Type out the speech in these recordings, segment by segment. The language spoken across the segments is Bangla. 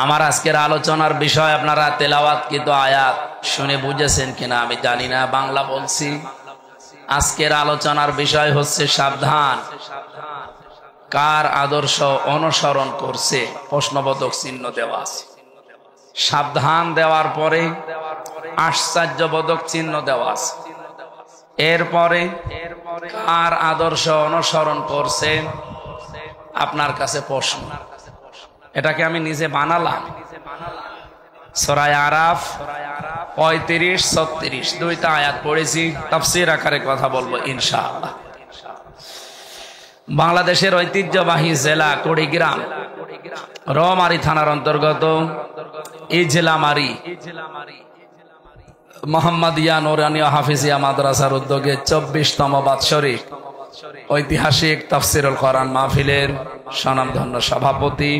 আমার আজকের আলোচনার বিষয় আপনারা তেলাওয়াতকৃত আয়াত শুনে বুঝেছেন কিনা আমি জানি না, বাংলা বলছি। আজকের আলোচনার বিষয় হচ্ছে সাবধান, কার আদর্শ অনুসরণ করছে প্রশ্নবোধক চিহ্ন দেওয়া আছে। সাবধান দেওয়ার পরে আশ্চর্যবোধক চিহ্ন দেওয়া আছে। এরপরে কার আদর্শ অনুসরণ করছে আপনার কাছে প্রশ্ন। এটাকে আমি নিজে বানালাম। সূরা আরাফ 35-36 দুইটা আয়াত পড়েছি, তাফসীর আকারে কথা বলবো ইনশাআল্লাহ। বাংলাদেশের ঐতিহ্যবাহী জেলা কুড়িগ্রাম, রৌমারী থানার অন্তর্গত ইজলামারী মোহাম্মদিয়া নুরানিয়া হাফিজিয়া মাদ্রাসার উদ্যোগে 24তম বাৎসরিক ঐতিহাসিক তাফসীরুল কোরআন মাহফিলের স্বনামধন্য সভাপতি,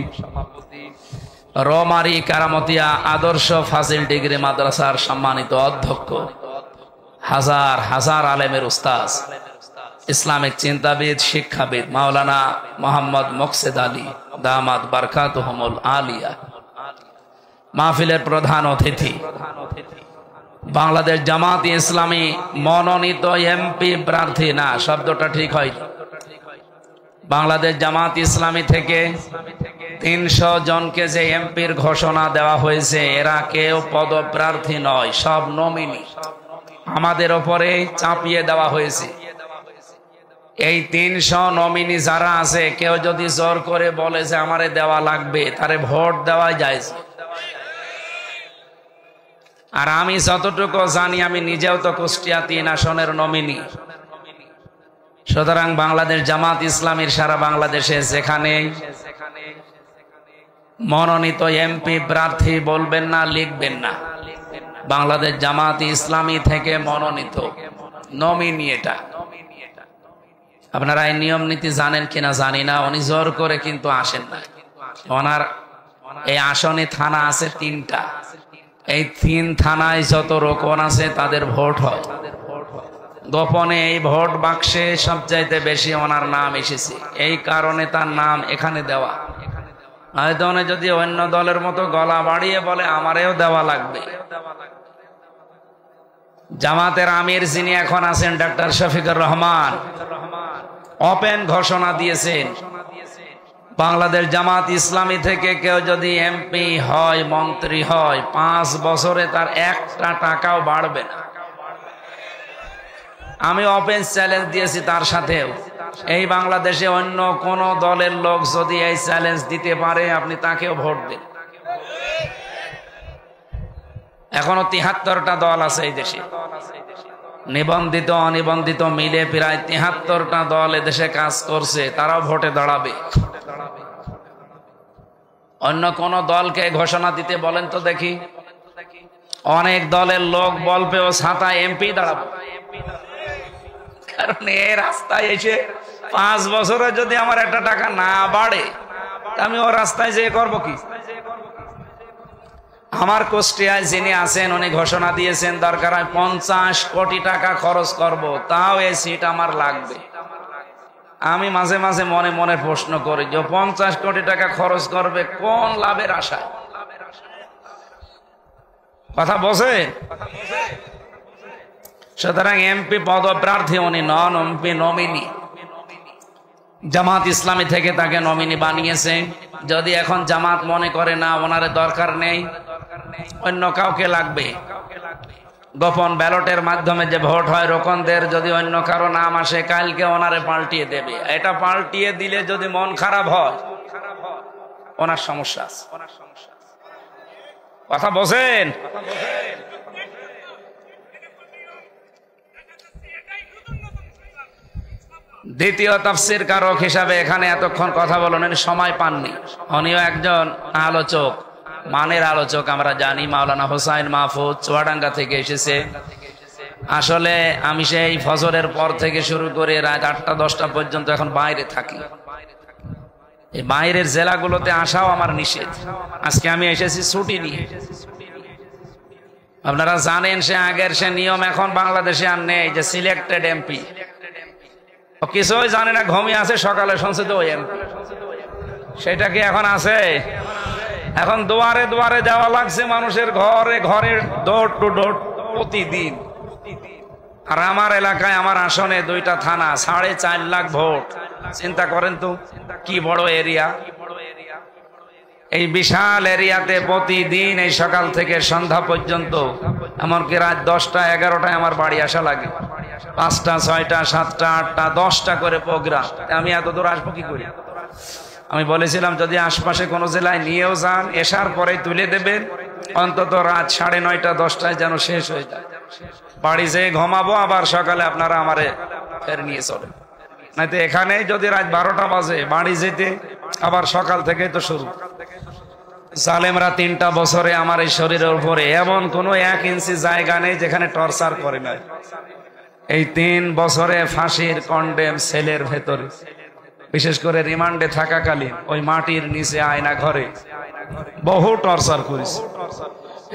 রৌমারী কারামতিয়া আদর্শ ফাজিল ডিগ্রি মাদ্রাসার সম্মানিত অধ্যক্ষ, হাজার হাজার আলেমের উস্তাদ, ইসলামিক চিন্তাবিদ, শিক্ষাবিদ মাওলানা মোহাম্মদ মোকসেদ আলী দামাত বারকাতুহুমুল আলিয়া, মাহফিলের প্রধান অতিথি, বাংলাদেশ জামাত ইসলামী মনোনীত এমপি প্রার্থী, না শব্দটা ঠিক হয়, বাংলাদেশ জামাত ইসলামী থেকে 300 জনকে যে এমপির ঘোষণা দেওয়া হয়েছে, এরা কেউ পদপ্রার্থী নয়, সব নমিনি। আমাদের উপরে চাপিয়ে দেওয়া হয়েছে। এই 300 নমিনি যারা আছে, কেউ যদি জোর করে বলে যে আমারে দেওয়া লাগবে, তারে ভোট দেওয়া যায়। আর আমি যতটুকু জানি, আমি নিজেও তো কুষ্টিয়া 3 আসনের নমিনি। সুতরাং বাংলাদেশ জামাত ইসলামীর সারা বাংলাদেশে যেখানে মনোনীত এমপি প্রার্থী বলবেন না, লিখবেন না, বাংলাদেশ জামাত ইসলামী থেকে মনোনীত নমিনি। এটা আপনারা এই নিয়ম নীতি জানেন কিনা জানি না। উনি জোর করে কিন্তু আসেন না। ওনার এই আসনে থানা আছে 3টা। এই 3 থানায় যত রোকন আছে তাদের ভোট হয় গোপনে। এই ভোট বাক্সে সবচাইতে বেশি ওনার নাম এসেছে, এই কারণে তার নাম এখানে দেওয়া। হয়তো উনি যদি অন্য দলের মতো গলা বাড়িয়ে বলে আমারেও দেওয়া লাগবে। জামাতের আমির যিনি এখন আছেন ডক্টর শফিকুর রহমান, ওপেন ঘোষণা দিয়েছেন, বাংলাদেশ জামাত ইসলামী থেকে কেউ যদি এমপি হয়, মন্ত্রী হয়, 5 বছরে তার 1টা টাকাও বাড়বে না। আমি ওপেন চ্যালেঞ্জ দিয়েছি তার সাথেও। এই বাংলাদেশে অন্য কোন দলের লোক যদি এই চ্যালেঞ্জ দিতে পারে, আপনি তাকেও ভোট দেন। এখনো 73টা দল আছে এই দেশে, নিবন্ধিত অনিবন্ধিত মিলে প্রায় 73টা দল এদেশে কাজ করছে, তারাও ভোটে দাঁড়াবে। অন্য কোন দলকে ঘোষণা দিতে বলেন তো দেখি। অনেক দলের লোক বলবে ও ছাতা এমপি দাঁড়াবে, কারণ এই রাস্তায় এসে 5 বছরে যদি আমার 1টা টাকা না বাড়ে, আমি ও রাস্তায় যেয়ে করবো কি? আমার কুষ্টিয়ায় যিনি আছেন, উনি ঘোষণা দিয়েছেন দরকার হয় 50 কোটি টাকা খরচ করব, তাও এই সিট আমার লাগবে। আমি মাঝে মাঝে মনে মনে প্রশ্ন করি যে 50 কোটি টাকা খরচ করবে কোন লাভের আশায়? কথা বোঝে? সুতরাং এমপি পদপ্রার্থী উনি নন, এমপি নমিনি। জামাত ইসলামী থেকে তাকে নমিনি বানিয়েছে। যদি এখন জামাত মনে করে না ওনারে দরকার নেই, অন্য কাউকে লাগবে, গোপন ব্যালটের মাধ্যমে যে ভোট হয় রোকনদের, যদি অন্য কারো নাম আসে, কালকে ওনারে পাল্টিয়ে দেবে। এটা পাল্টিয়ে দিলে যদি মন খারাপ হয়, ওনার সমস্যা আছে। কথা বোঝেন? দ্বিতীয় তাফসীর কারক হিসাবে এখানে এতক্ষণ কথা বলেন, সময় পাননি। উনিও একজন আলোচক, মানের আলোচক। আমরা জানি মাওলানা হোসাইন মাহফুজ চুয়াডাঙ্গা থেকে এসেছে। আসলে আমি সেই ফজরের পর থেকে শুরু করে রাত 8টা-10টা পর্যন্ত এখন বাইরে থাকি। এই বাইরের জেলাগুলোতে আসাও আমার নিষেধ। আজকে আমি এসেছি ছুটি নিয়ে। আপনারা জানেন সে আগের সে নিয়ম এখন বাংলাদেশে আর নেই, যে সিলেক্টেড এমপি। কিছুই জানে না, ঘুমিয়ে আছে, সকালে শুনছে তো ওই এমপি। সেটা কি এখন আছে? এখন দুয়ারে দুয়ারে যাওয়া লাগছে, মানুষের ঘরে ঘরে, ডোর টু ডোর প্রতিদিন। আর আমার এলাকায়, আমার আসনে 2টা থানা, 4.5 লাখ ভোট। চিন্তা করেন তো কি বড় এরিয়া। এই বিশাল এরিয়াতে প্রতিদিন এই সকাল থেকে সন্ধ্যা পর্যন্ত, এমনকি রাত 10টা 11টায় আমার বাড়ি আসা লাগে। 5টা 6টা 7টা 8টা 10টা করে প্রোগ্রাম। আমি এত দূর আসবো কি করি? আমি বলেছিলাম যদি আশপাশে কোনো জেলায় নিয়েও যান, এসার পরে তুলে দেবেন, অন্তত রাত 9:30 10টায় যেন শেষ হয়ে যায়। বাড়ি যেয়ে ঘুমাবো, আবার সকালে আপনারা আমারে ফের নিয়ে চলেন। নয়তো এখানে যদি রাত 12টা বাজে বাড়ি যেতে, আবার সকাল থেকে তো শুরু। জালেমরা 3টা বছরে আমার এই শরীরের উপরে এমন কোনো 1 ইঞ্চি জায়গা নেই যেখানে টর্চার করে নাই। এই 3 বছরে ফাঁসির কন্ডেম সেলের ভেতরে, বিশেষ করে রিমান্ডে থাকাকালীন ওই মাটির নিচে আয়না ঘরে বহু টর্চার করেছে।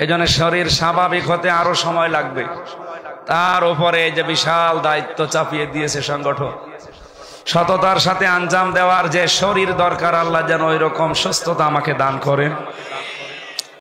এই জন্য শরীর স্বাভাবিক হতে আরো সময় লাগবে। তার উপরে যে বিশাল দায়িত্ব চাপিয়ে দিয়েছে সংগঠন, সততার সাথে আঞ্জাম দেওয়ার যে শরীর দরকার, আল্লাহ যেন ওই রকম সুস্থতা আমাকে দান করেন।